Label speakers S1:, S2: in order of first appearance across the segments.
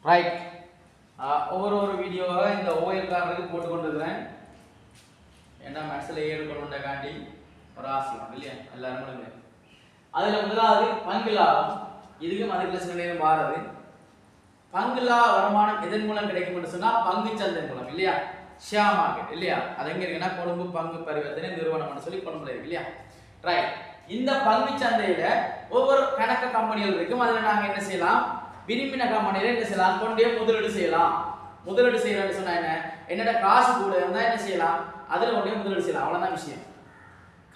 S1: Right. ஒவ்வொரு வீடியோவாக இந்த ஓஎல் காரருக்கு போட்டு கொண்டு இருக்கிறேன். ஏன்னா மேக்ஸில் ஏழு கொண்டு காண்டி ஒரு ஆசையம் இல்லையா எல்லாரும் முடிங்க. அதில் முதலாவது பங்கு லாபம். இதுக்கு மதிப்பில் நேரம் மாறுது. பங்கு லாப வருமானம் எதன் மூலம் கிடைக்கும் சொன்னால் பங்கு சந்தை மூலம் இல்லையா, ஷேர் மார்க்கெட் இல்லையா. அது எங்க இருக்குன்னா கொழும்பு பங்கு பரிவர்த்தனை நிறுவனம் சொல்லி கொண்டு இருக்கு இல்லையா. ரைட். இந்த பங்கு சந்தையில ஒவ்வொரு கணக்கு கம்பெனிகள் இருக்கும். அதில் நாங்கள் என்ன செய்யலாம், விரும்பின கம்பெனியில என்ன செய்யலாம், கொண்டே முதலீடு செய்யலாம். முதலீடு செய்யலாம்னு சொன்னா என்னோட காசு கூட இருந்தால் என்ன செய்யலாம், அதில் கொண்டே முதலீடு செய்யலாம். அவ்வளோதான் விஷயம்.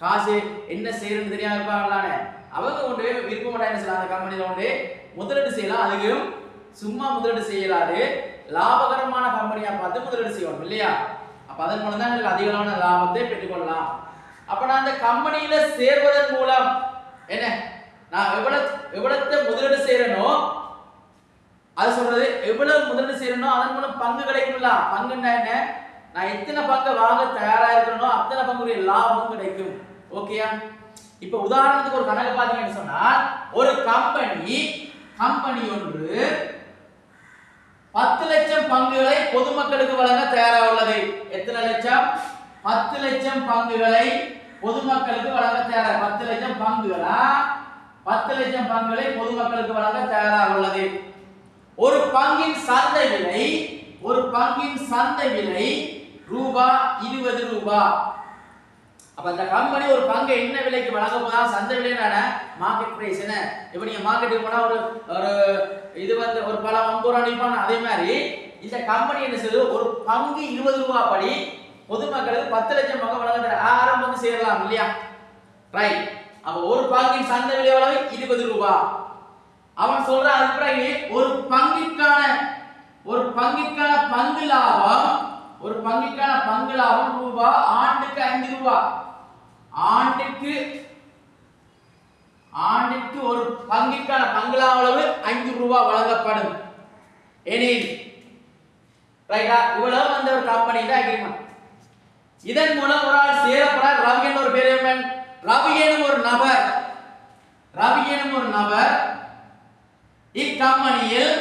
S1: காசு என்ன செய்யறதுன்னு தெரியாம இருப்பாங்களானே, அவங்க கொண்டு போய் விருப்பப்பட்ட என்ன செய்யலாம், அந்த கம்பெனியில கொண்டு முதலீடு செய்யலாம். அதுக்கும் சும்மா முதலீடு செய்யலாது, லாபகரமான கம்பெனியா பார்த்து முதலீடு செய்யணும் இல்லையா. அப்ப அதன் மூலம் தான் எங்களுக்கு அதிகமான லாபத்தை பெற்றுக்கொள்ளலாம். அப்ப நான் அந்த கம்பெனியில சேர்வதன் மூலம் என்ன, நான் எவ்வளவு முதலீடு செய்யறனோ அது சொல்றது, எவ்வளவு முதலீடு செய்யறனோ அதன் மூலம் பங்கு கிடைக்கும்ல. பங்குன்னா என்ன, நான் எத்தனை பங்கு வாங்க தயாரா இருக்கிறனோ அத்தனை பங்குடைய லாபம் கிடைக்கும். ஓகேயா. இப்ப உதாரணத்துக்கு ஒரு கணக்கு பாத்தீங்கன்னு சொன்னா, ஒரு கம்பெனி ஒன்று 10 லட்சம் பங்குகளை பொதுமக்களுக்கு வழங்க தயாராக உள்ளது. எத்தனை லட்சம்? 10 லட்சம் பங்குகளை பொதுமக்களுக்கு வழங்க தயாராக. 10 லட்சம் பங்குகளா, 10 லட்சம் பங்குகளை பொதுமக்களுக்கு வழங்க தயாராக உள்ளது. ஒரு பங்கின் சந்தை விலை ரூபாய் 20 ரூபாய். அப்ப அந்த கம்பெனி ஒரு பங்கு என்ன விலைக்கு வழங்க போதா, சந்தை விலையான மார்க்கெட் பிரைஸ் என்ன. இப்ப நீங்க மார்க்கெட்டுக்கு போனா ஒரு இது வந்து ஒரு பல 50 ரூபாய் நிப்பான, அதே மாதிரி இந்த கம்பெனி என்ன செய்யுது, ஒரு பங்கு 20 ரூபாய் படி பொதுமக்களுக்கு 10 லட்சம் பங்கு வழங்க ஆரம்பம் செய்யலாம் இல்லையா. ரைட். அப்ப ஒரு பங்கின் சந்தை விலை எவ்வளவு? 20 ரூபாய். அவன் சொல்றான் அதுக்கு பிறகு ஒரு பங்கிற்கான பங்கு லாபம் ரூபாய் ஆண்டுக்கு 5 ரூபாய். ஆண்டுக்கு ஒரு பங்கிற்கான பங்கு லாபம் அளவு 5 ரூபாய் வழங்கப்படும் எனில், ரைட்டா, இவ்வளவு அந்த ஒரு கம்பெனில அக்ரிமெண்ட். இதன் மூலம் ஒரு ஆள் சேரப்பட ரவி என்ற ஒரு பெரியவன், ரவி எனும் ஒரு நபர் இக்கம்பெனியில்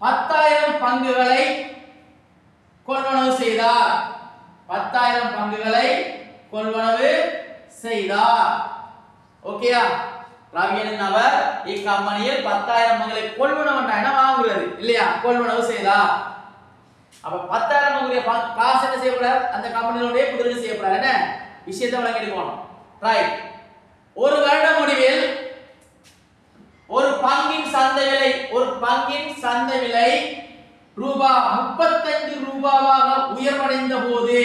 S1: 10,000 பங்குகளை கொள்வனவு செய்தார். 10,000 பங்குகளை கொள்வனவு செய்தார். ஓகேயா. ரவி எனும் நபர் இக்கம்பெனியில் 10,000 பங்குகளை கொள்வனவு வாங்குறது இல்லையா, கொள்வனவு செய்தார். அப்ப 10,000 பங்குடைய காசு என்ன செய்யப்படாது, அந்த கம்பெனியோட முதலீடு செய்யப்படாது. என்ன விஷயத்தை வழங்கி எடுக்கணும். ரைட். ஒரு வருட முடிவில் ஒரு பங்கின் சந்தை விலை ரூபாய் 35 ரூபாவாக உயர்வடைந்த போது,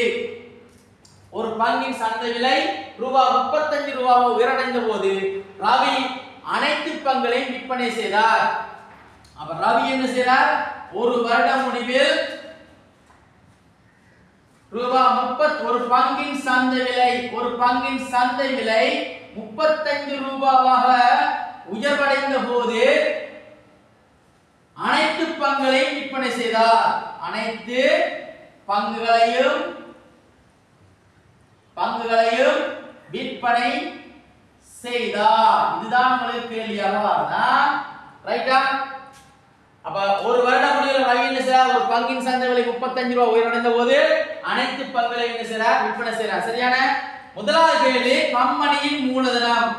S1: ஒரு பங்கின் சந்தை விலை ரூபாய் 35 ரூபாவாக உயர்வடைந்த போது ரவி அனைத்து பங்குகளையும் விற்பனை செய்தார். அப்ப ரவி என்ன செய்தார், ஒரு வருட முடிவில் ஒரு பங்கின் சந்தை விலை 35 ரூபாவாக உயர்வடைந்த போது அனைத்து பங்குகளையும் விற்பனை செய்தார். அனைத்து பங்குகளையும் விற்பனை செய்தார். இதுதான் உங்களுக்கு கேள்வியாக வருதா. ரைட்டா. அப்ப ஒரு வருட முடிவில் ரவி என்ன செய்றார், ஒரு பங்கின் சந்தை விலை 35 ரூபாய் உயர்வடைந்த போது அனைத்து பங்குகளையும் என்ன செய்றார், விற்பனை செய்றார். சரியான. முதலாவது கேள்வி, கம்பெனியின் மூலதனம்.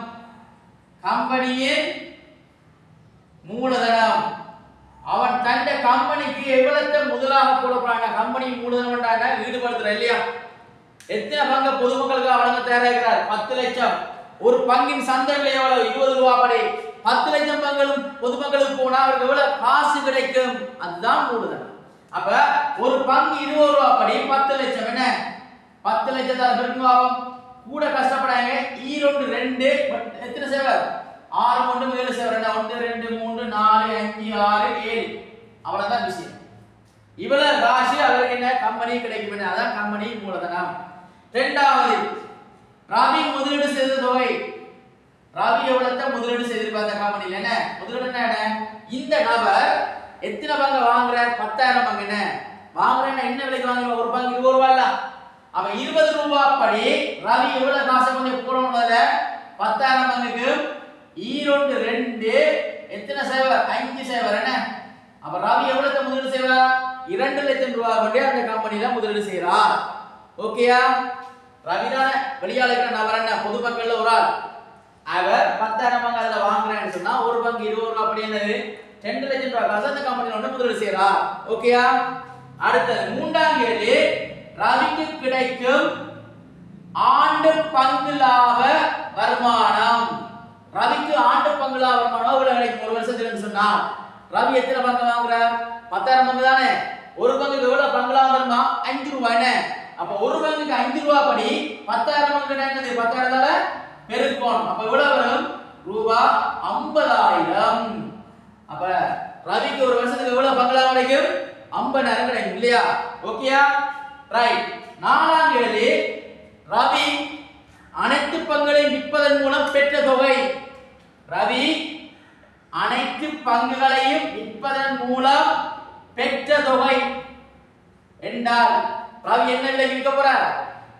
S1: அவன் தன் கம்பெனிக்கு எவ்வளவு முதலாக போடப்படாங்க, கம்பெனி மூலதனம் ஈடுபடுத்துற இல்லையா. எத்தனை பங்கு பொதுமக்களுக்கு வழங்க தயாராகிறார், 10 லட்சம். ஒரு பங்கின் சந்தை விலை எவ்வளவு, 20 ரூபாய் படி 10 லட்சம் பங்குகளும் பொதுமக்களுக்கு போனா அவருக்கு எவ்வளவு காசு கிடைக்கும், அதுதான் மூலதனம். அப்ப ஒரு பங்கு 20 ரூபாய் படி 10 லட்சம். என்ன 10 லட்சத்தால் பெருக்கும் லாபம். கூட கஷ்டப்படாங்க. 2 எத்தனை சேவர், 6 1 7 சேவர். 1 2 3 4 5 6 7. அவ்வளவுதான் விஷயம். இவ்வளவு காசு அவருக்கு என்ன கம்பெனி கிடைக்கும். அதான் கம்பெனி மூலதனம். இரண்டாவது, ரவி முதலீடு செய்த தொகை. ரவி எவ்வளவு முதலீடு செய்திருப்பார் அந்த கம்பெனில. என்ன முதலீடு என்ன, இந்த நபர் எத்தனை பங்கு வாங்குறார், 10,000 பங்கு. என்ன வாங்குறேன்னா என்ன விலைக்கு வாங்குறோம், ஒரு பங்கு 20 ரூபாய் இல்ல. அப்ப 20 ரூபாய் படி ரவி எவ்வளவு காசு கொஞ்சம் போடணும், 10,000 பங்குக்கு 2 எத்தனை சேவர், 5 சேவர். என்ன அப்ப ரவி எவ்வளவு லட்சம் ரூபாய் கொண்டு அந்த கம்பெனில முதலீடு செய்யறார். ஓகேயா? ரவிதான வெளியால இருக்கிற நபர் என்ன பொதுமக்கள்ல ஒரு ஆள். அவர் 10,000 பங்கு அதுல வாங்குறேன்னு சொன்னா ஒரு பங்கு 20 ரூபாய் அப்படி என்னது 2 லட்சம் ரூபாய் காசு அந்த கம்பெனில கொண்டு முதலீடு செய்யறார். ஓகேயா? அடுத்தது மூன்றாம் கேள்வி, ரவிக்கு கிடைக்கும் ஆண்டு பங்கு லாப வருமானம். ரவிக்கு ஆண்டு பங்கு லாப வருமானம் எவ்வளவு கிடைக்கும் ஒரு வருஷத்துக்கு சொன்னா? ரவி எத்தனை பங்கு வாங்குறார்? 10,000 பங்கு தானே. ஒரு பங்குக்கு எவ்வளவு பங்கு லாபம் வருமா? 5 ரூபாய். அப்ப ஒரு பங்குக்கு 5 ரூபாய் படி 10,000 பங்கு என்னது 10,000 பெருக்கணும். அப்ப எவ்வளவு வரும்? ரூபாய் 50,000. அப்ப ரவிக்கு ஒரு வருஷத்துக்கு எவ்வளவு பங்கு லாபம் கிடைக்கும்? 50,000 கிடைக்கும் இல்லையா? ஓகேயா? ரைட். நாலாம் கேள்வி, ரவி அனைத்து பங்குகளையும் விற்பதன் மூலம் பெற்ற தொகை. ரவி அனைத்து பங்குகளையும் விற்பதன் மூலம் பெற்ற தொகை என்றால் ரவி என்ன விலைக்கு விற்க போறார்?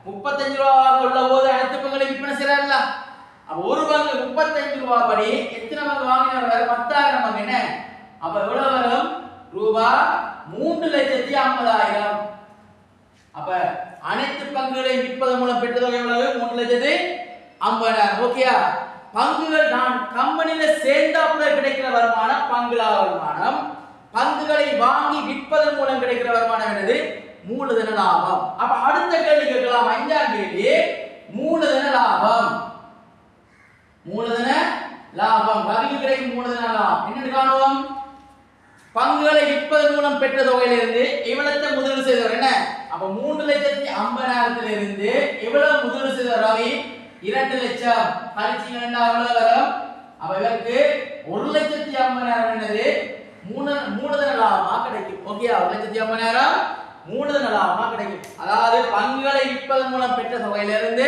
S1: 35 ரூபாய் உள்ள போது அனைத்து பங்குகளையும் விற்பனை செய்யறாருல்ல. அப்ப ஒரு பங்கு 35 ரூபாய் படி எத்தனை பங்கு வாங்கினார்? 10,000 பங்கு. என்ன அப்ப எவ்வளவு வரும்? ரூபாய் 3,50,000. அப்ப அனைத்து பங்குகளையும் விற்பதன் மூலம் பெற்ற தொகை எவ்வளவு? 3,50,000. ஓகேயா? பங்குகள் நான் கம்பெனில சேர்ந்தாப்புல கிடைக்கிற வருமானம் பங்கு லாப வருமானம். பங்குகளை வாங்கி விற்பதன் மூலம் கிடைக்கிற வருமானம் என்னது? மூலதன லாபம். அப்ப அடுத்த கேள்வி கேட்கலாம். 5ஆம் கேள்வி, மூலதன லாபம். மூலதன லாபம் ரவிக்கு கிடைக்கும் மூலதன லாபம் என்னன்னு காணுவோம்? பங்குகளை விற்பதன் மூலம் பெற்ற தொகையிலிருந்து எவ்வளவு முதலீடு செய்தவர்? என்ன அப்ப 3,50,000 இருந்து எவ்வளவு முதலீடு செய்தவர் ரவி? 2 லட்சம். கழிச்சீங்கன்னா எவ்வளவு வரும்? அப்ப இவருக்கு 1,50,000 என்னது மூலதன லாபமா கிடைக்கும். ஓகே, 1,50,000 மூலதன லாபமா கிடைக்கும். அதாவது பங்குகளை விற்பதன் மூலம் பெற்ற தொகையிலிருந்து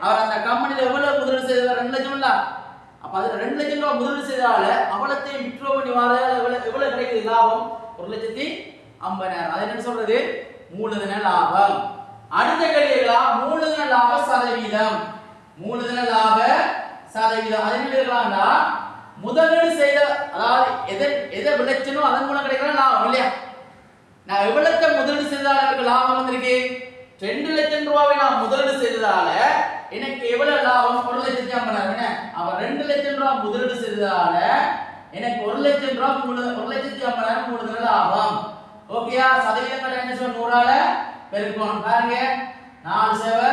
S1: அவர் அந்த கம்பெனில எவ்வளவு முதலீடு செய்தவர்? 2 லட்சம் இல்ல. அப்ப அதுல 2 லட்சம் ரூபாய் முதலீடு செய்தால அவலத்தையும் விட்ரோ பண்ணி வாரதால எவ்வளவு கிடைக்குது லாபம்? 1,50,000. அது என்ன சொல்றது? மூலதன லாபம். அடுத்த கேள்விகளா மூலதன லாப சதவீதம். மூலதன லாப சதவீதம் அது என்ன எழுதலாம்னா முதலீடு செய்த அதாவது எதை விளைச்சனோ அதன் மூலம் கிடைக்கிற லாபம் இல்லையா? நான் எவ்வளவு முதலீடு செய்ததால எனக்கு லாபம் வந்திருக்கு? 2 லட்சம் ரூபாயை நான் முதலீடு செய்ததால எனக்கு எவ்வளவு லாபம்? 1,50,000. அவ 2 லட்சம் ரூபாய் முதலீடு செய்ததால எனக்கு 1 லட்சம் ரூபாய் 1,50,000 மூலதன லாபம். ஓகேயா? சதவீதம் என்ன சொல்ல 100ஆல பெருக்கணும். பாருங்க 4 7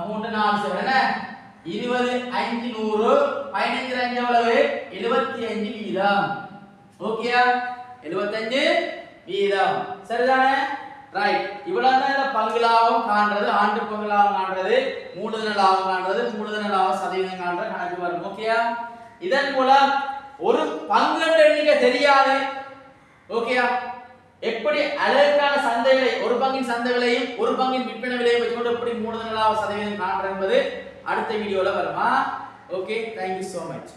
S1: 3 4 7 என்ன 20 5 100 15 5 எவ்வளவு? 75 வீதம். ஓகேயா? 75 வீதம். சரிதானே? ரைட். இவ்வளவுதான் இந்த பங்கு லாபம் காண்றது, ஆண்டு பங்கு லாபம் காண்றது, மூலதன லாபம் காண்றது, மூலதன லாப சதவீதம் காண்ற கணக்கு வரும். ஓகேயா? இதன் மூலம் ஒரு பங்கு எண்ணிக்கை தெரியாது. ஓகேயா? எப்படி அழகான சந்தை விலை, ஒரு பங்கின் சந்தை விலையும் ஒரு பங்கின் விற்பனை விலையும் வச்சுக்கொண்டு எப்படி மூலதன லாப சதவீதம் காண்றது என்பது அடுத்த வீடியோல வருமா? Okay, thank you so much.